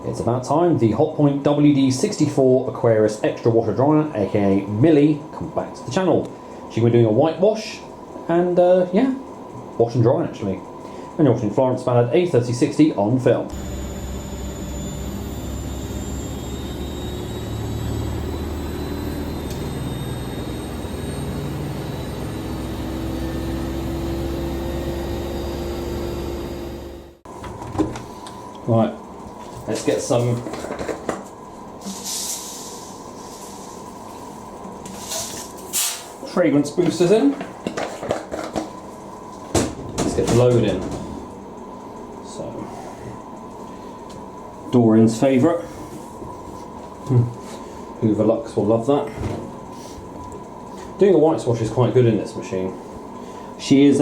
It's about time. The Hotpoint WD64 AQUARIUS Extra Washer Dryer, aka Millie, come back to the channel. She's going to be doing a whitewash and yeah, wash and dry actually. And you're watching Florence Ballard A3060 on film. Right, let's get some fragrance boosters in. Let's get the load in. So, Dorian's favourite. Hoover Lux will love that. Doing a white wash is quite good in this machine. She is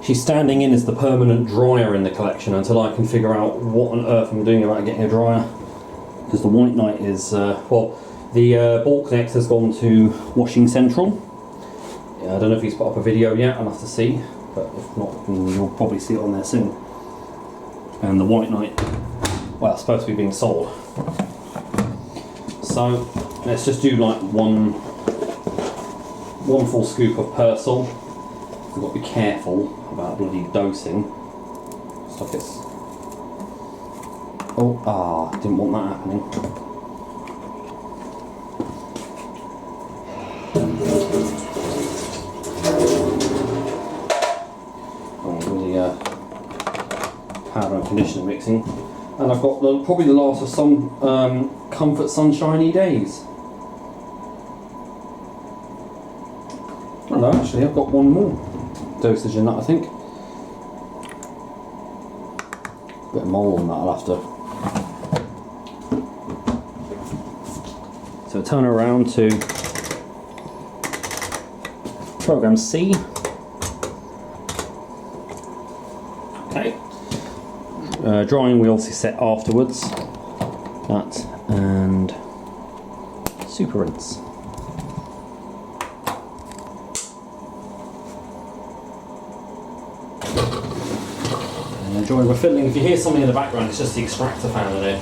she's standing in as the permanent dryer in the collection until I can figure out what on earth I'm doing about getting a dryer. Because the White Knight is, well, the Balknex has gone to Washing Central. Yeah, I don't know if he's put up a video yet, I'll have to see. But if not, you'll probably see it on there soon. And the White Knight, well, it's supposed to be being sold. So, let's just do like one full scoop of Persil. We've got to be careful about bloody dosing. Stuff it's... Oh, didn't want that happening. Oh, the powder and conditioner mixing. And I've got probably the last of some Comfort Sunshiny days. Oh no, actually I've got one more dosage in that, I think. Bit of mole on that, I'll have to. So turn around to program C. Okay. Drying we obviously set afterwards. That and super rinse. Enjoy refilling. If you hear something in the background, it's just the extractor fan in it.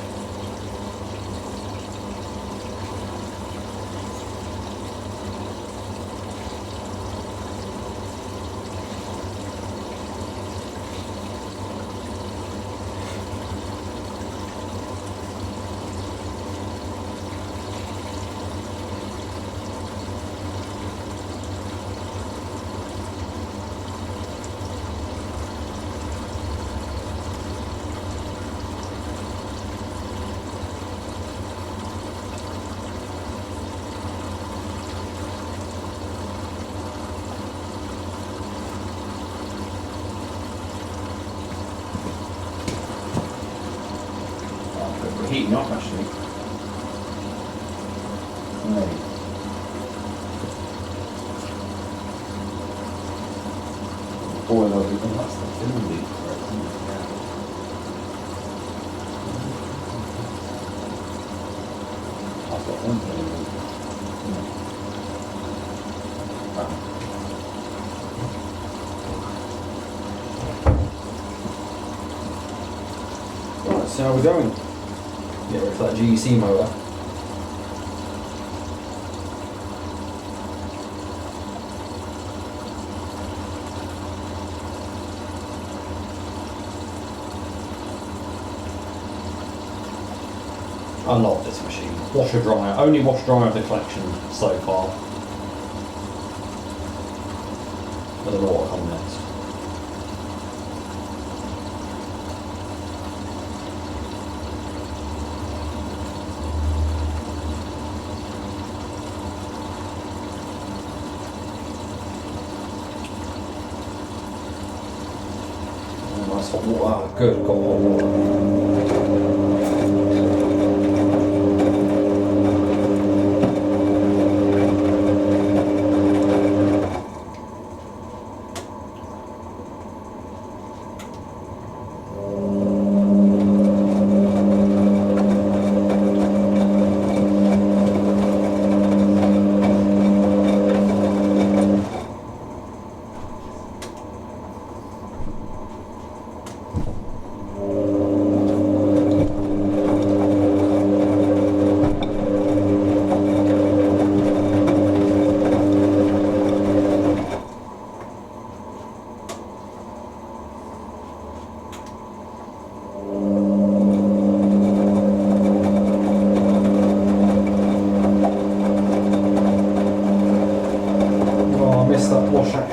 Heating up actually. Right. Boil over, and that's the Finley. I've got one thing. Right, so how are we going? Get rid of that GEC motor. I love this machine. Washer dryer, only wash dryer of the collection so far. I don't know what will come next. Nice hot water. Ah, good, got hot water.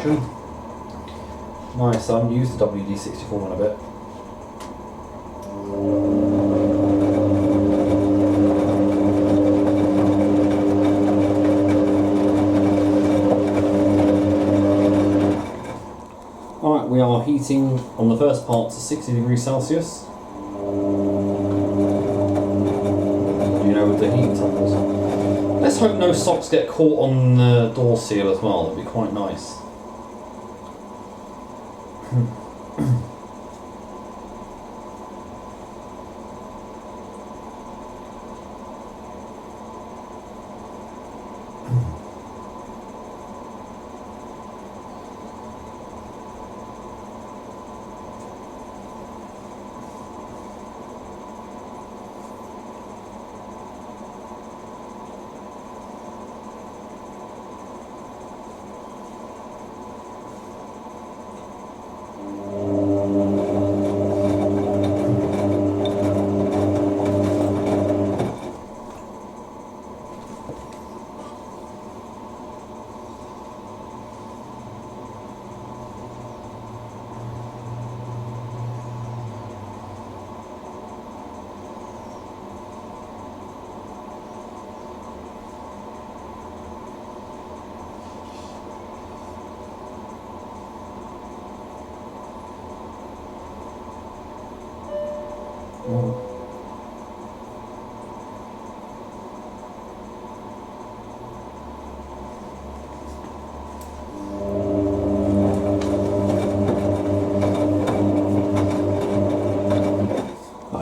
option. Nice, I haven't used the WD64 one a bit. Alright, we are heating on the first part to 60 degrees Celsius. You know, with the heat tunnels. Let's hope no socks get caught on the door seal as well, that'd be quite nice.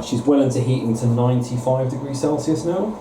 She's well into heating to 95 degrees Celsius now.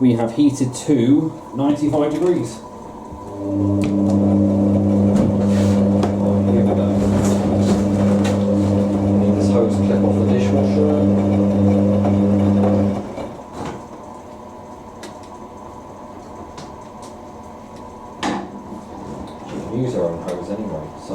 We have heated to 95 degrees. Oh, here we go. Need this hose clip off the dishwasher. She can use her own hose anyway, so.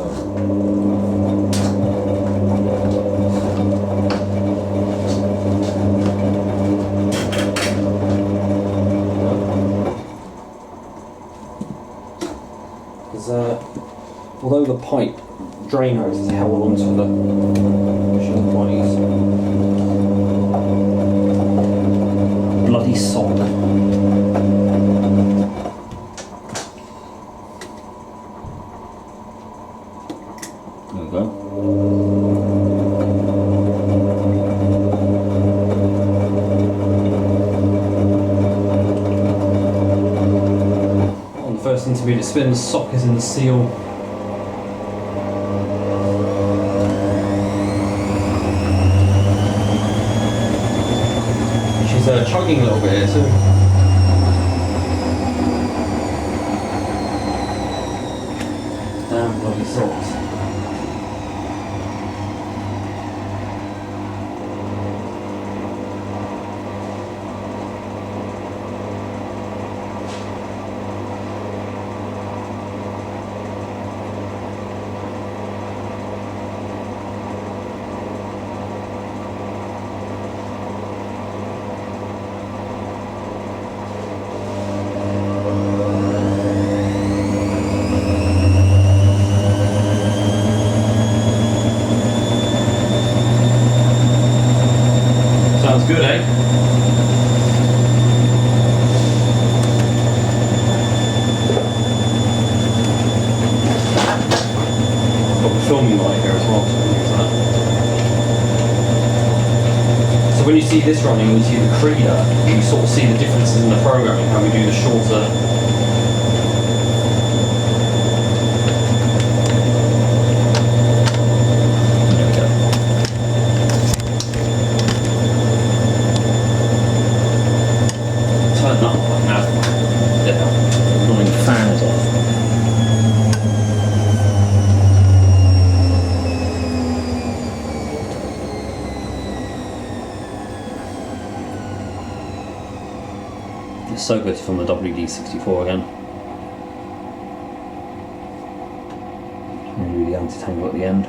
Although the pipe drain hose is held onto the machine quite easy. Bloody sock. There we go. On the first intermediate spin, the sock is in the seal. Chugging a little bit here too. Damn bloody socks. good, eh? Got the filming light here as well, so we can use that. So when you see this running, you see the creator, you sort of see the differences in the programming, how we do the shorter. So good from the WD64 again. And really anti-tangle at the end.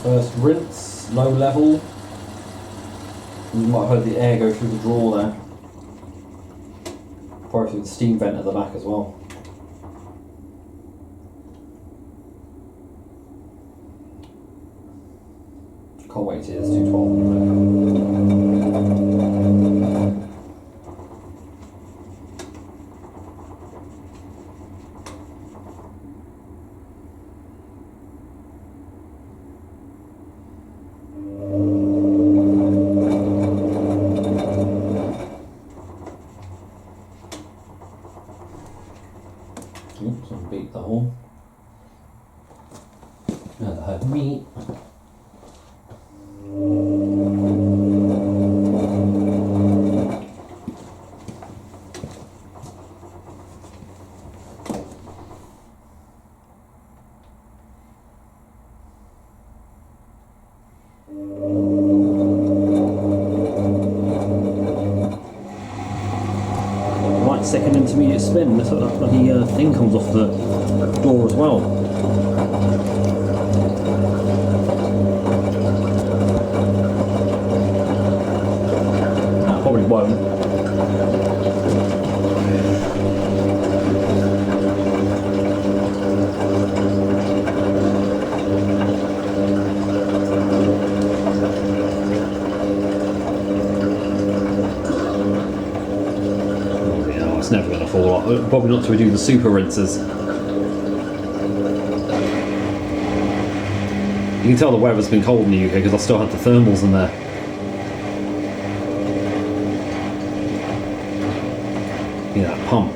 First rinse, low level. You might have heard the air go through the drawer there. Probably through the steam vent at the back as well. Can't wait till it's 212. Oops, and beat the hole. Now that I have meat. Second intermediate spin, so that bloody thing comes off the door as well. That probably won't. Never going to fall off. Probably not till we do the super rinsers. You can tell the weather's been cold in the UK because I still have the thermals in there. Yeah, that pump.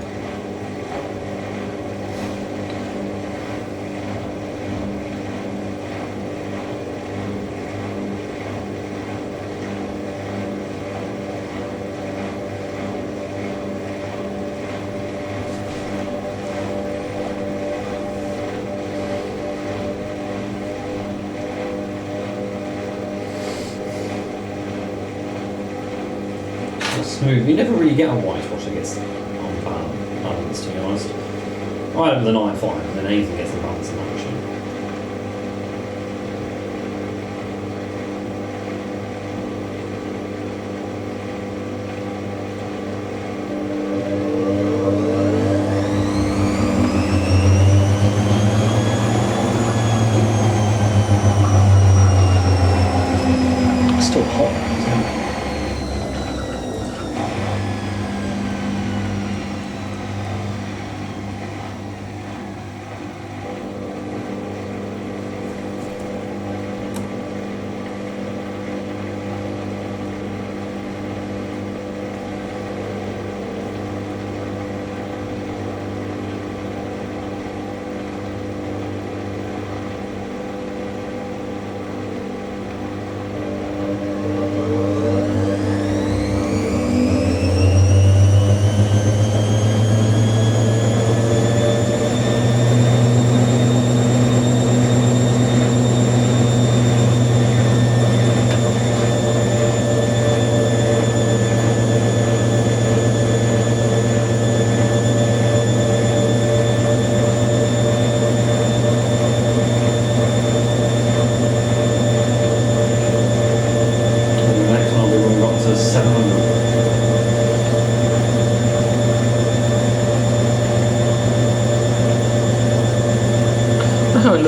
Smooth. You never really get a whitewash that gets unbalanced, to be honest. I had it with an i5 and then anything gets unbalanced in that machine. It's still hot, isn't it?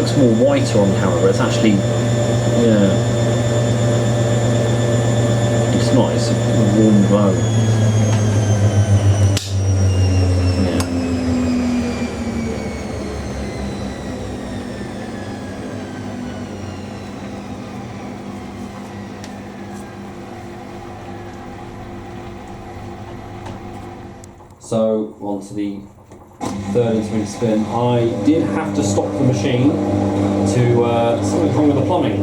looks more whiter on camera, but it's actually, yeah, it's not, it's a warm glow. Yeah. So, on to the third intermittent spin. I did have to stop the machine to, something's wrong with the plumbing.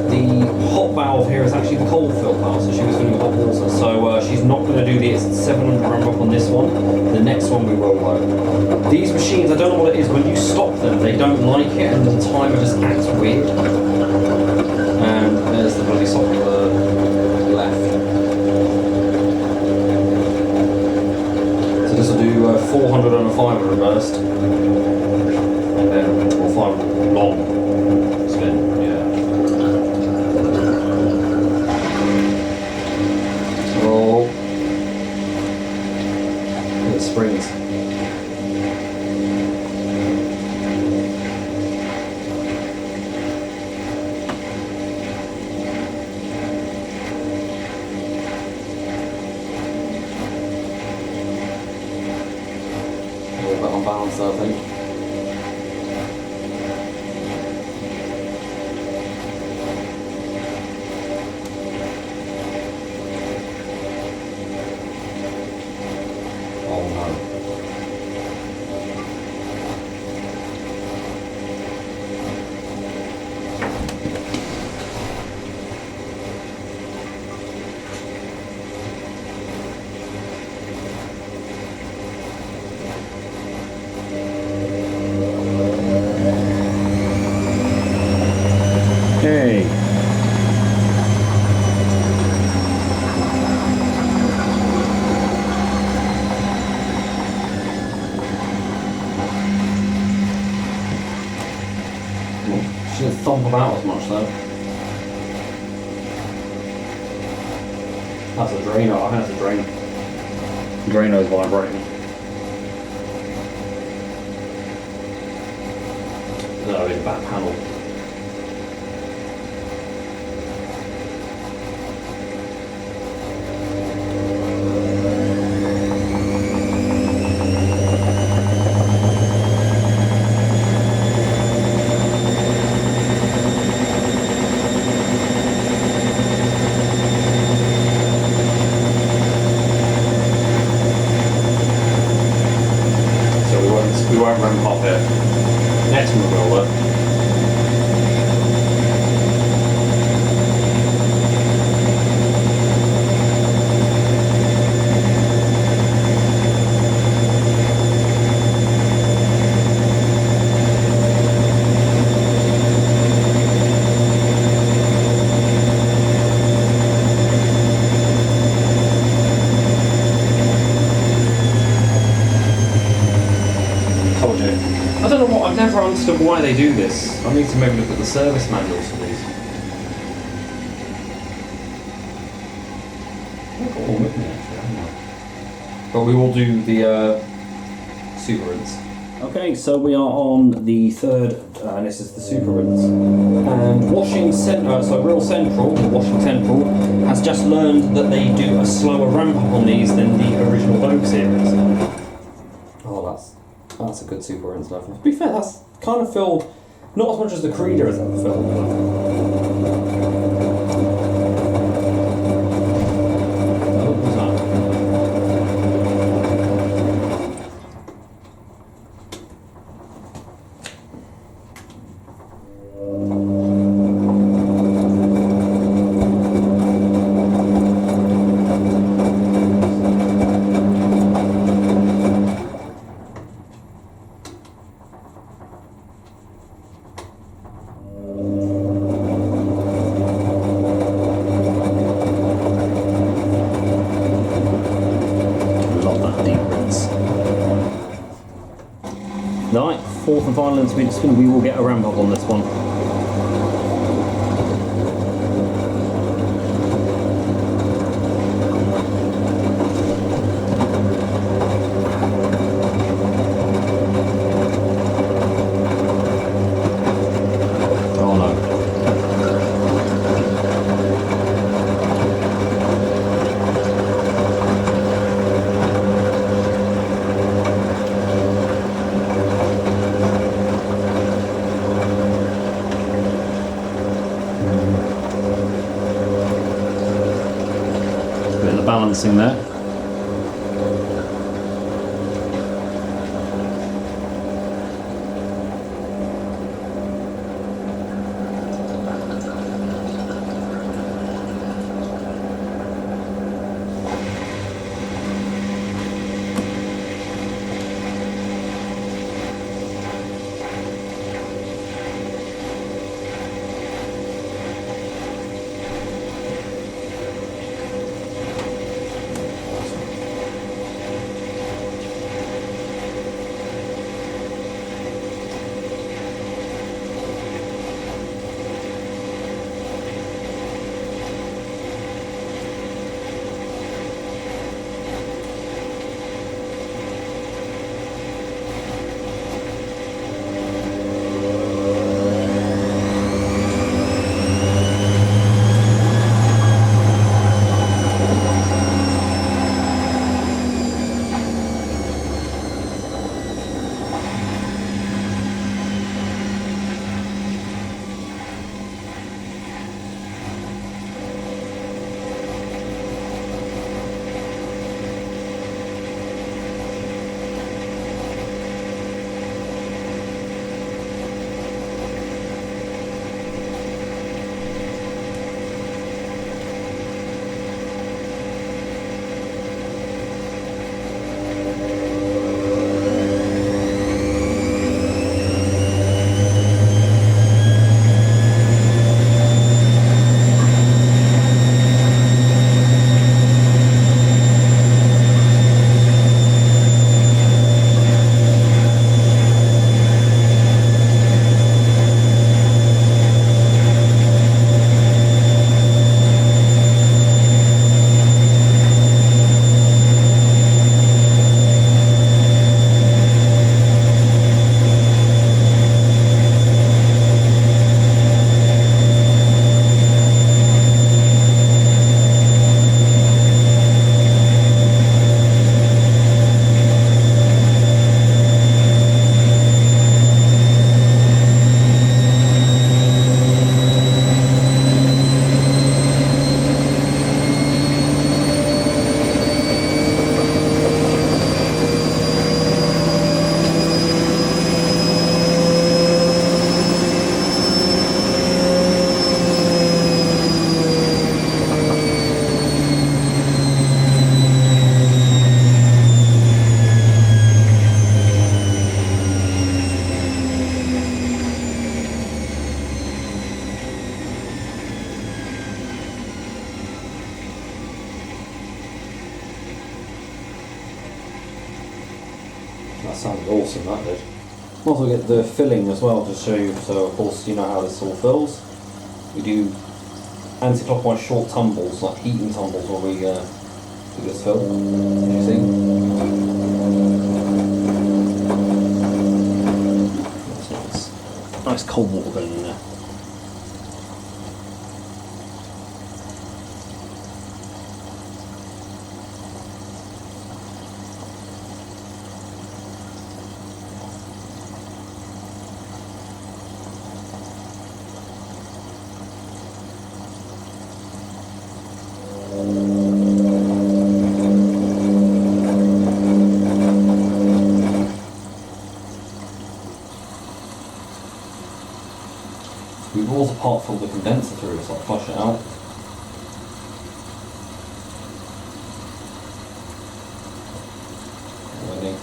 The hot valve here is actually the cold fill valve, so she was filling hot water. So she's not going to do the 700 ramp up on this one. The next one we will though. These machines, I don't know what it is, when you stop them, they don't like it and the timer just acts weird. And there's the bloody socket to the left. This will do 400 and a 500 burst, and then, or 500 long spin, yeah. Roll. And it springs. Unbalanced, I think. Oh no. Okay. Shouldn't thump about as much though. That's a Drano, I think that's a Drano. Drano's vibrating. No, in the back panel. We won't run hot here. Next one will work. I don't know what, I've never understood why they do this. I need to maybe look at the service manuals for these. I've got one with me actually, haven't I? But we will do the super rinse. Okay, so we are on the third, and this is the super rinse. And Washing Central, so Real Central, or Washing Central, has just learned that they do a slower ramp up on these than the original Vogue series. Oh, that's a good super rinse level. To be fair, that's kind of filled, not as much as the Creeder has ever filled. What was that? Right, fourth and final intermediate spin, we will get a ramp up on this one. balancing there. That sounded awesome, that did. Might as well get the filling as well to show you. So of course you know how this all fills. We do anti-clockwise short tumbles, like heating tumbles when we do this fill. As you see. That's nice. Nice cold water going in there. We've also part filled the condenser through, so I'll flush it out. Ready.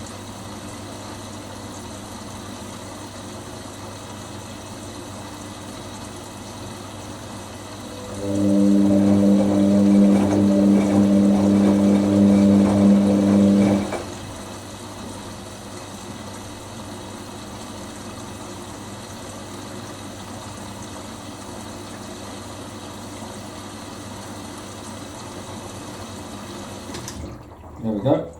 There we go.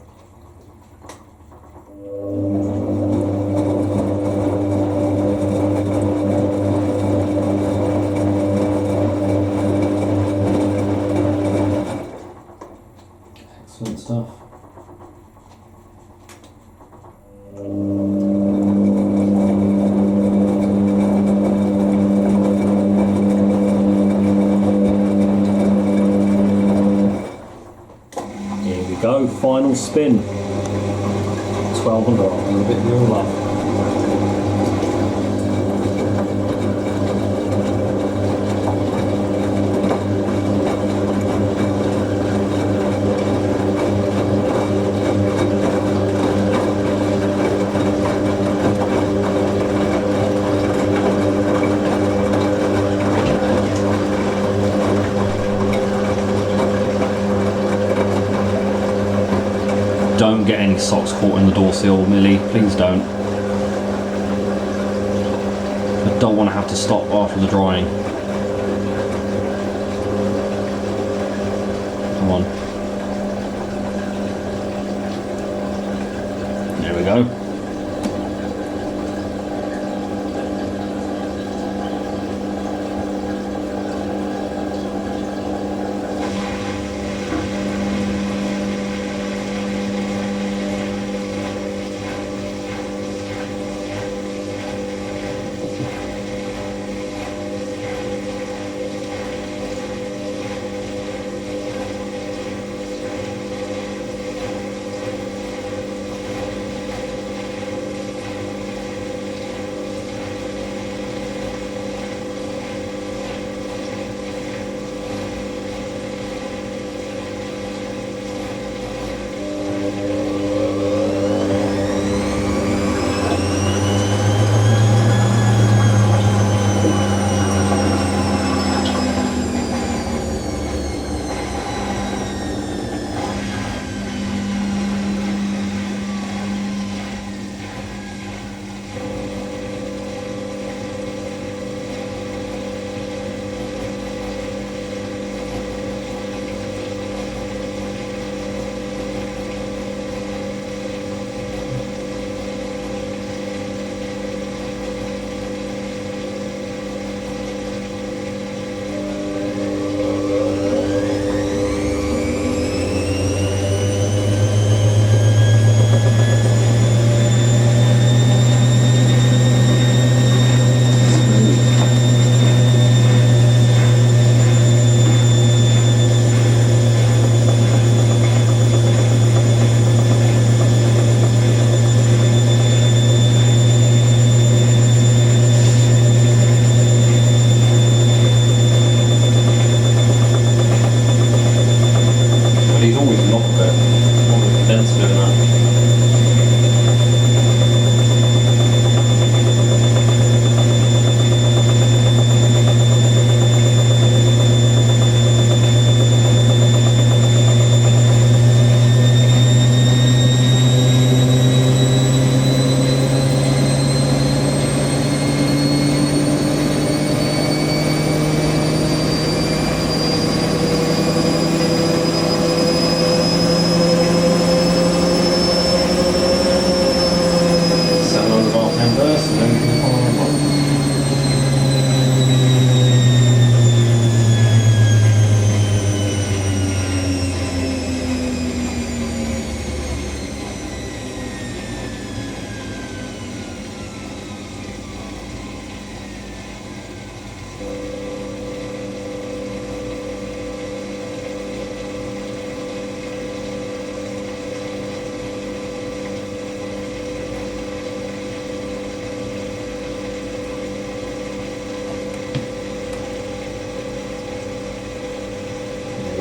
Excellent stuff. little spin. 12 and a half, and a bit more love. Don't get any socks caught in the door sill, Millie. Please don't. I don't want to have to stop after the drying. Come on. There we go.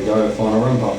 Go final ramp up.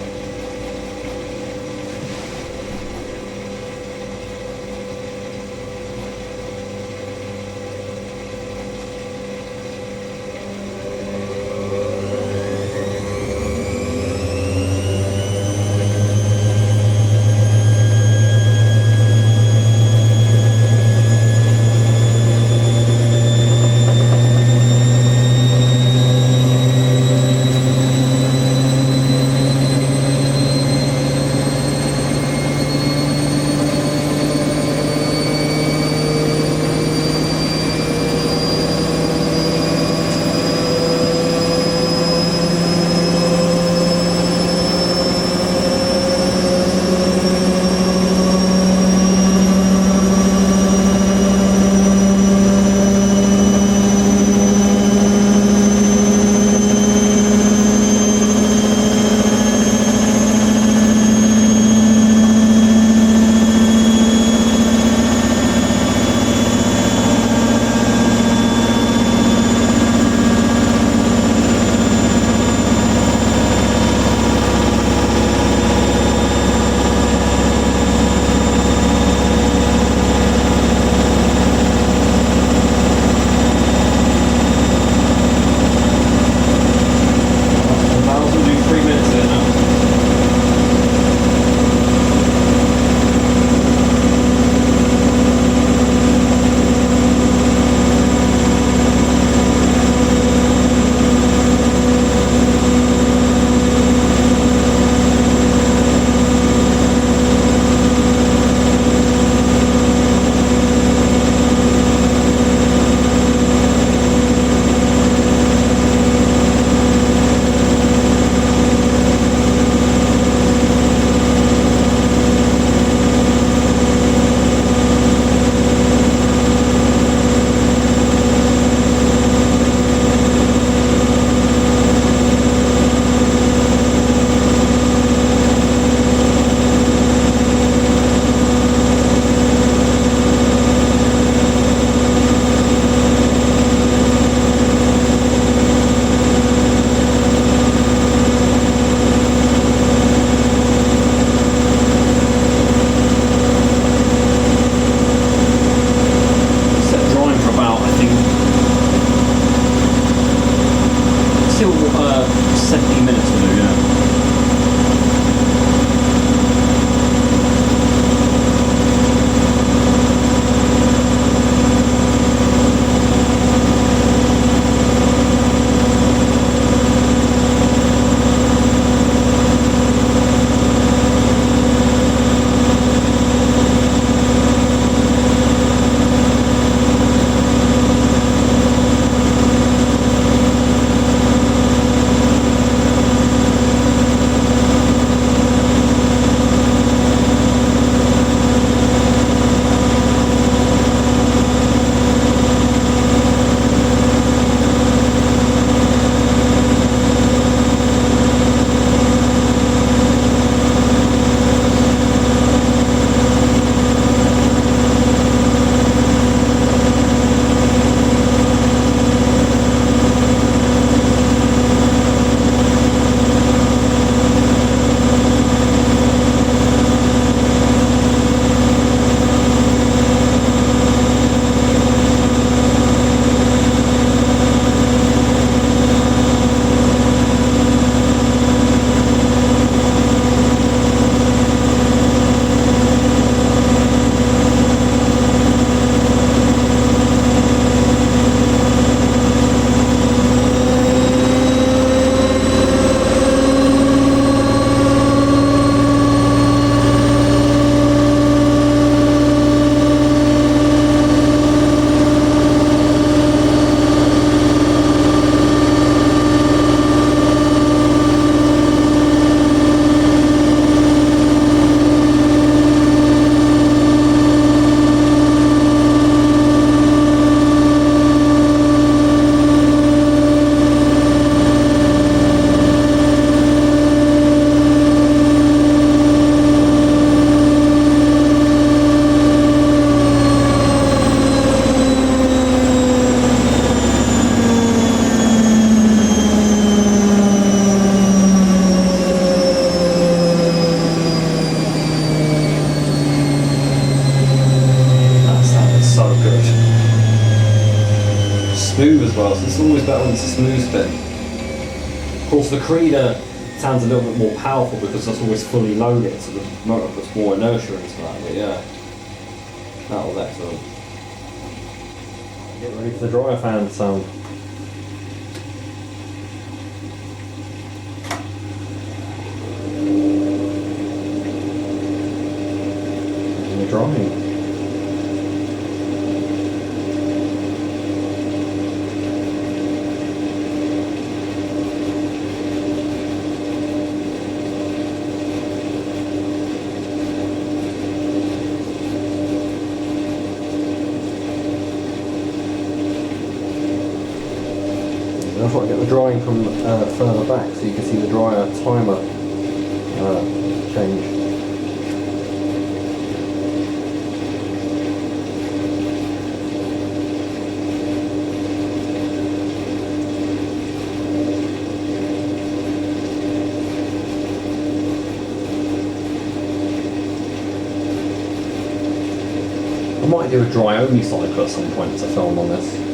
smooth as well, so it's always better when it's a smooth spin. Of course, the Creeder sounds a little bit more powerful because that's always fully loaded, so the motor puts more inertia into that, but yeah, that was excellent. Get ready for the dryer fan sound. And the drying. I'll try to get the drying from further back so you can see the dryer timer change. I might do a dry only cycle at some point to film on this.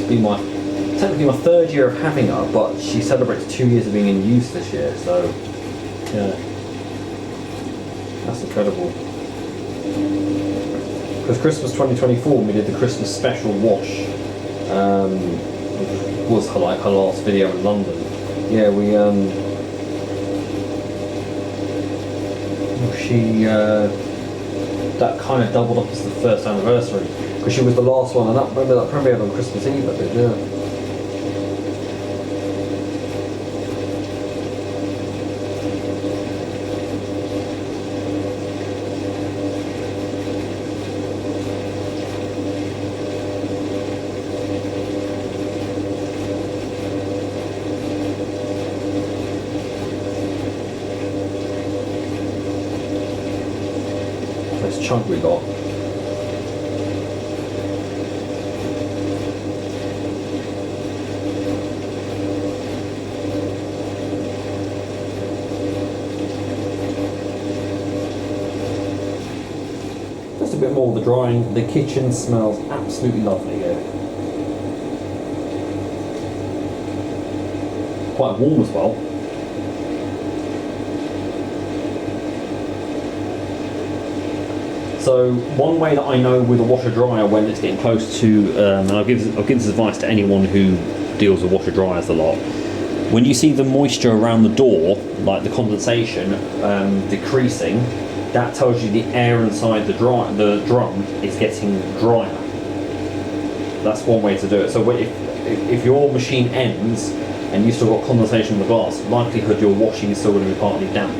Be technically my third year of having her, but she celebrates 2 years of being in use this year, so yeah, that's incredible. Because Christmas 2024, we did the Christmas special wash, which was her last video in London. Yeah, we that kind of doubled up as the first anniversary. Because she was the last one, and that premiered on Christmas Eve, I think, yeah. This chunk we got. A bit more of the drying. The kitchen smells absolutely lovely here. Quite warm as well. So one way that I know with a washer dryer when it's getting close to, and I'll give this advice to anyone who deals with washer dryers a lot. When you see the moisture around the door, like the condensation decreasing, that tells you the air inside the drum is getting drier. That's one way to do it. So if your machine ends and you've still got condensation in the glass, likelihood your washing is still going to be partly damp.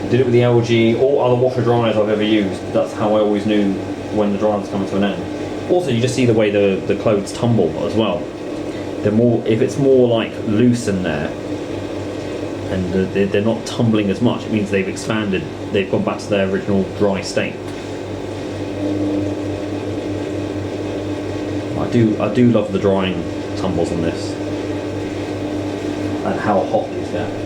Did it with the LG or other washer dryers I've ever used. That's how I always knew when the dryer was coming to an end. Also, you just see the way the clothes tumble as well. If it's more like loose in there, and they're not tumbling as much, it means they've expanded, they've gone back to their original dry state. I do love the drying tumbles on this, and how hot these get.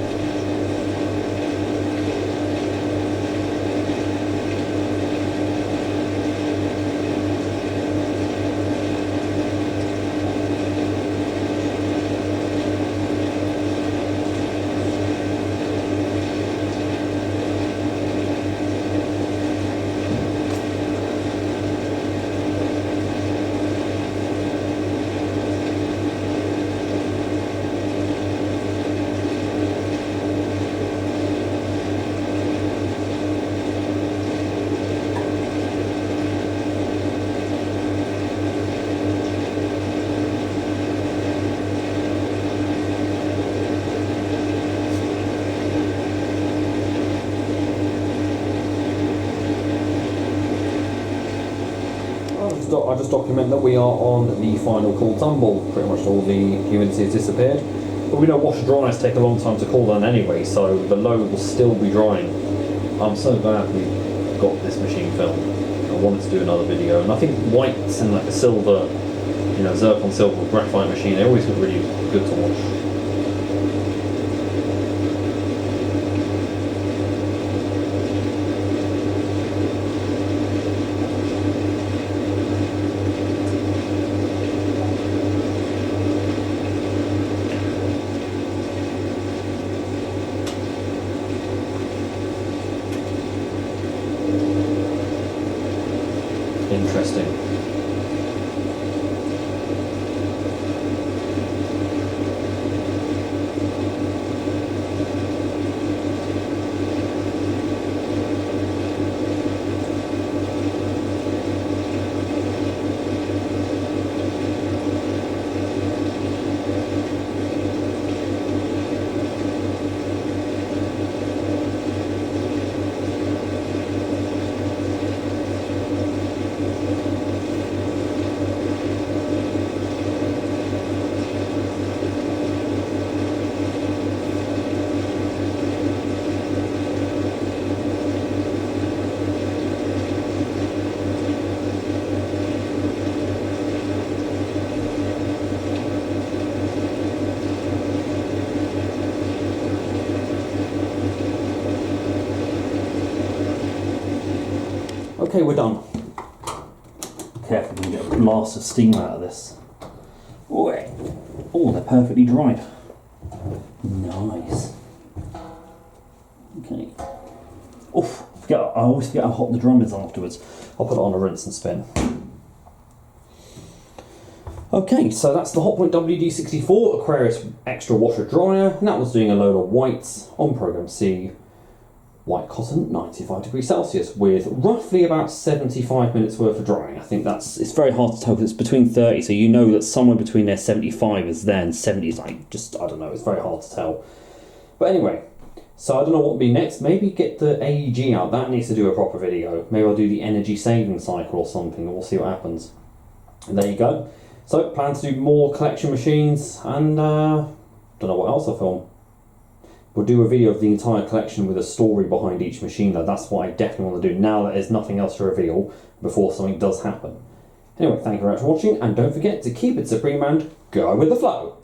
I just document that we are on the final cool tumble. Pretty much all the humidity has disappeared. But we know washer dryers take a long time to cool down anyway, so the load will still be drying. I'm so glad we got this machine filmed. I wanted to do another video, and I think whites and like a silver, zircon silver graphite machine, they always look really good to watch. Okay, we're done. Careful, we can get a blast of steam out of this. Oh, they're perfectly dried. Nice. Okay. Oof, I always forget how hot the drum is afterwards. I'll put it on a rinse and spin. Okay, so that's the Hotpoint WD64 Aquarius Extra Washer Dryer, and that was doing a load of whites on Program C, white cotton, 95 degrees Celsius, with roughly about 75 minutes worth of drying. I think it's very hard to tell because it's between 30, so you know that somewhere between there 75 is there and 70 is like, just, I don't know, it's very hard to tell. But anyway, so I don't know what will be next. Maybe get the AEG out, that needs to do a proper video. Maybe I'll do the energy saving cycle or something, and we'll see what happens. And there you go. So, plan to do more collection machines, and don't know what else I'll film. We'll do a video of the entire collection with a story behind each machine though. That's what I definitely want to do now that there's nothing else to reveal before something does happen. Anyway, thank you very much for watching, and don't forget to keep it supreme and go with the flow.